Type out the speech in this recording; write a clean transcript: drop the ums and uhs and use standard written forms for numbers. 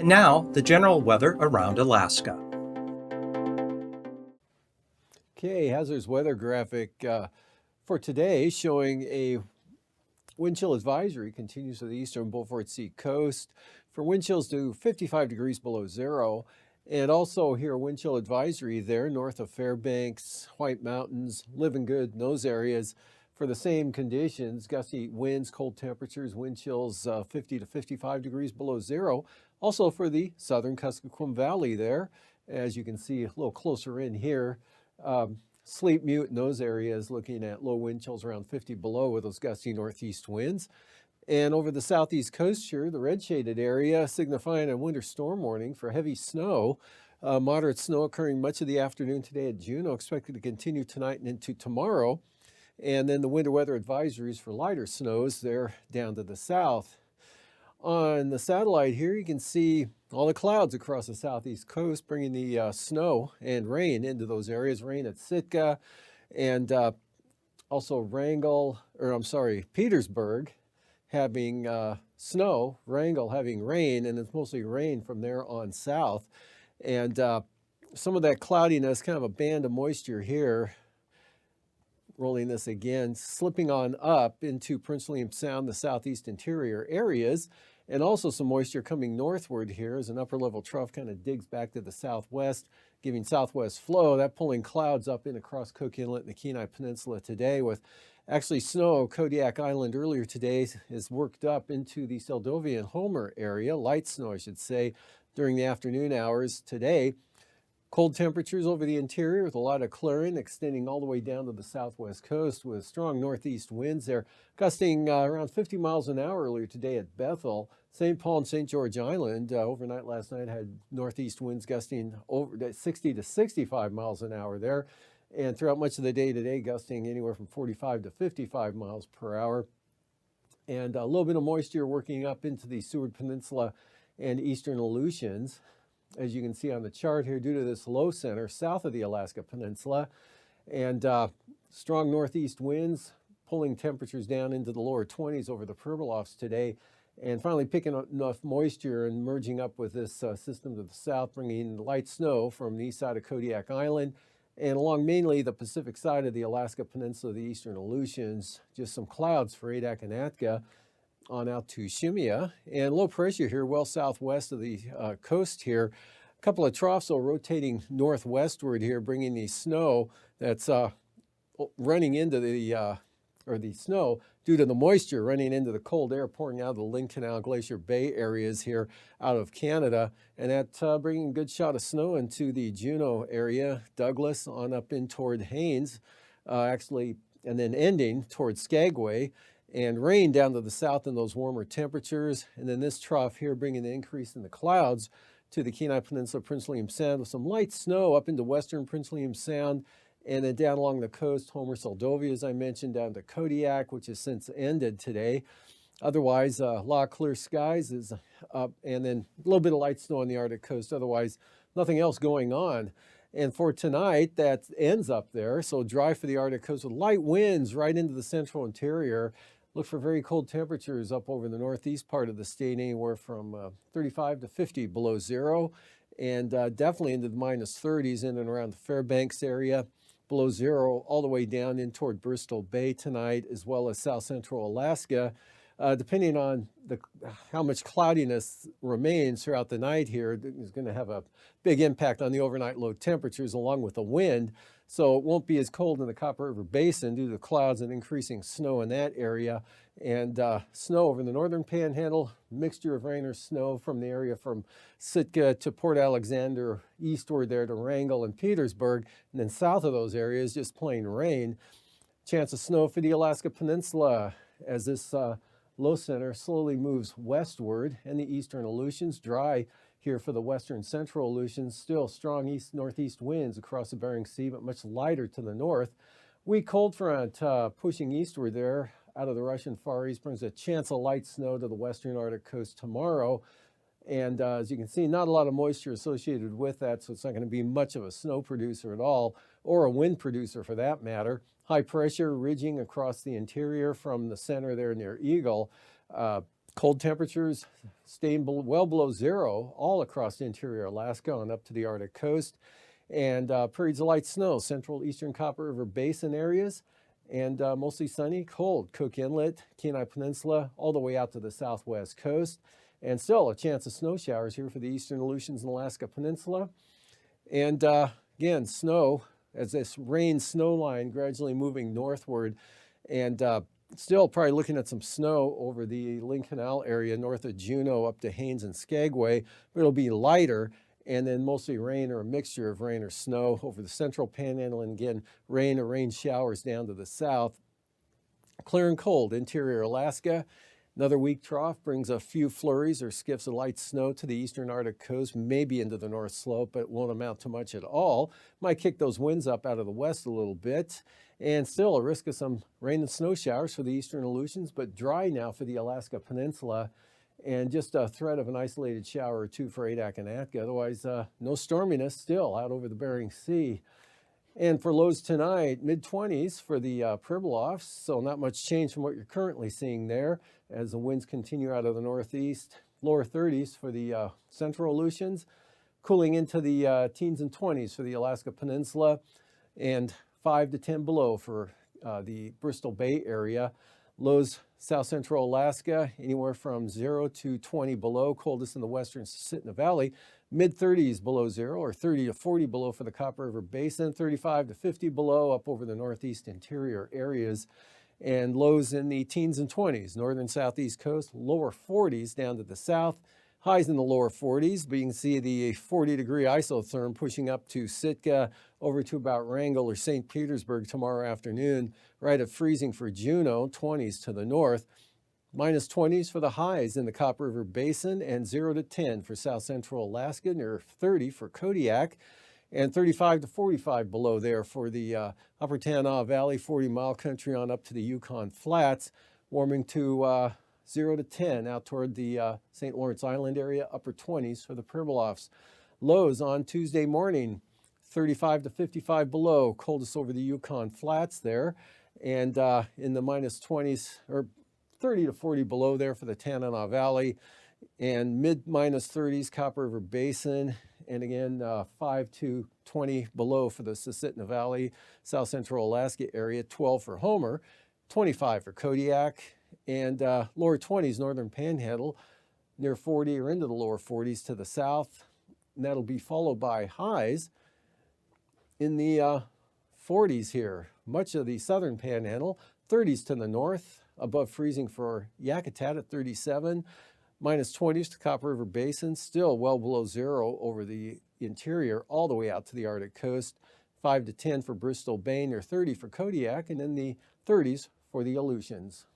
And now, the general weather around Alaska. Okay, hazardous weather graphic for today showing a wind chill advisory continues to the eastern Beaufort Sea coast for wind chills to 55 degrees below zero. And also here a wind chill advisory there north of Fairbanks, White Mountains, Living Good, those areas for the same conditions, gusty winds, cold temperatures, wind chills 50 to 55 degrees below zero. Also for the southern Kuskokwim Valley there, as you can see a little closer in here. Sleep mute in those areas, looking at low wind chills around 50 below with those gusty northeast winds. And over the southeast coast here, the red shaded area signifying a winter storm warning for heavy snow. Moderate snow occurring much of the afternoon today at Juneau, expected to continue tonight and into tomorrow. And then the winter weather advisories for lighter snows there down to the south. On the satellite here, you can see all the clouds across the southeast coast, bringing the snow and rain into those areas. Rain at Sitka and also Petersburg having snow, Wrangell having rain, and it's mostly rain from there on south. And some of that cloudiness, kind of a band of moisture here, rolling this again, slipping on up into Prince William Sound, the southeast interior areas, and also some moisture coming northward here as an upper level trough kind of digs back to the southwest, giving southwest flow. That pulling clouds up in across Cook Inlet and the Kenai Peninsula today, with actually snow. Kodiak Island earlier today is worked up into the Seldovia and Homer area, light snow I should say, during the afternoon hours today. Cold temperatures over the interior with a lot of clearing extending all the way down to the southwest coast with strong northeast winds there, gusting around 50 miles an hour earlier today at Bethel. St. Paul and St. George Island overnight last night had northeast winds gusting over 60 to 65 miles an hour there. And throughout much of the day today, gusting anywhere from 45 to 55 miles per hour. And a little bit of moisture working up into the Seward Peninsula and eastern Aleutians, as you can see on the chart here, due to this low center south of the Alaska Peninsula. And strong northeast winds pulling temperatures down into the lower 20s over the Pribilofs today. And finally picking up enough moisture and merging up with this system to the south, bringing light snow from the east side of Kodiak Island and along mainly the Pacific side of the Alaska Peninsula, the eastern Aleutians. Just some clouds for Adak and Atka on out to Shemya, and low pressure here well southwest of the coast here. A couple of troughs rotating northwestward here, bringing the snow that's running into the snow due to the moisture running into the cold air pouring out of the Lynn Canal Glacier Bay areas here out of Canada, and that bringing a good shot of snow into the Juneau area, Douglas on up in toward Haines, and then ending toward Skagway. And rain down to the south in those warmer temperatures. And then this trough here bringing the increase in the clouds to the Kenai Peninsula, Prince William Sound, with some light snow up into western Prince William Sound. And then down along the coast, Homer, Seldovia, as I mentioned, down to Kodiak, which has since ended today. Otherwise, a lot of clear skies is up. And then a little bit of light snow on the Arctic coast. Otherwise, nothing else going on. And for tonight, that ends up there. So dry for the Arctic coast with light winds right into the central interior. Look for very cold temperatures up over the northeast part of the state, anywhere from 35 to 50 below zero, and definitely into the minus 30s in and around the Fairbanks area, below zero, all the way down in toward Bristol Bay tonight, as well as south central Alaska. Depending on how much cloudiness remains throughout the night here, is going to have a big impact on the overnight low temperatures along with the wind. So it won't be as cold in the Copper River Basin due to the clouds and increasing snow in that area. And snow over the northern panhandle, mixture of rain or snow from the area from Sitka to Port Alexander, eastward there to Wrangell and Petersburg. And then south of those areas, just plain rain. Chance of snow for the Alaska Peninsula as this low center slowly moves westward, and the eastern Aleutians dry here for the western central Aleutians. Still strong east-northeast winds across the Bering Sea, but much lighter to the north. Weak cold front pushing eastward there out of the Russian Far East brings a chance of light snow to the western Arctic coast tomorrow. And as you can see, not a lot of moisture associated with that, so it's not going to be much of a snow producer at all, or a wind producer for that matter. High pressure ridging across the interior from the center there near Eagle. Cold temperatures staying well below zero all across interior Alaska and up to the Arctic coast. And periods of light snow, central eastern Copper River Basin areas. And mostly sunny, cold, Cook Inlet, Kenai Peninsula, all the way out to the southwest coast. And still a chance of snow showers here for the eastern Aleutians and Alaska Peninsula. And again, snow as this rain-snow line gradually moving northward. And still probably looking at some snow over the Lynn Canal area north of Juneau up to Haines and Skagway, but it'll be lighter. And then mostly rain or a mixture of rain or snow over the central panhandle, and again, rain or rain showers down to the south. Clear and cold, interior Alaska. Another weak trough brings a few flurries or skiffs of light snow to the eastern Arctic coast, maybe into the North Slope, but it won't amount to much at all. Might kick those winds up out of the west a little bit. And still a risk of some rain and snow showers for the eastern Aleutians, but dry now for the Alaska Peninsula. And just a threat of an isolated shower or two for Adak and Atka. Otherwise, no storminess still out over the Bering Sea. And for lows tonight, mid-20s for the Pribilofs, so not much change from what you're currently seeing there as the winds continue out of the northeast. Lower 30s for the central Aleutians, cooling into the teens and 20s for the Alaska Peninsula, and 5 to 10 below for the Bristol Bay area. Lows south central Alaska, anywhere from 0 to 20 below, coldest in the western Susitna Valley. Mid-30s below zero, or 30 to 40 below for the Copper River Basin, 35 to 50 below up over the northeast interior areas, and lows in the teens and 20s, northern southeast coast, lower 40s down to the south, highs in the lower 40s, but you can see the 40-degree isotherm pushing up to Sitka, over to about Wrangell or St. Petersburg tomorrow afternoon, right at freezing for Juneau, 20s to the north. Minus 20s for the highs in the Copper River Basin, and 0 to 10 for south central Alaska, near 30 for Kodiak, and 35 to 45 below there for the upper Tanana Valley, 40-mile country on up to the Yukon Flats, warming to 0 to 10 out toward the St. Lawrence Island area, upper 20s for the Pribilofs. Lows on Tuesday morning, 35 to 55 below, coldest over the Yukon Flats there, and in the minus 20s, or 30 to 40 below there for the Tanana Valley, and mid-minus 30s Copper River Basin, and again 5 to 20 below for the Susitna Valley, south central Alaska area, 12 for Homer, 25 for Kodiak, and lower 20s northern Panhandle, near 40 or into the lower 40s to the south, and that'll be followed by highs in the 40s here, much of the southern Panhandle, 30s to the north, above freezing for Yakutat at 37, minus 20s to Copper River Basin, still well below zero over the interior, all the way out to the Arctic coast, 5 to 10 for Bristol Bay, near 30 for Kodiak, and in the 30s for the Aleutians.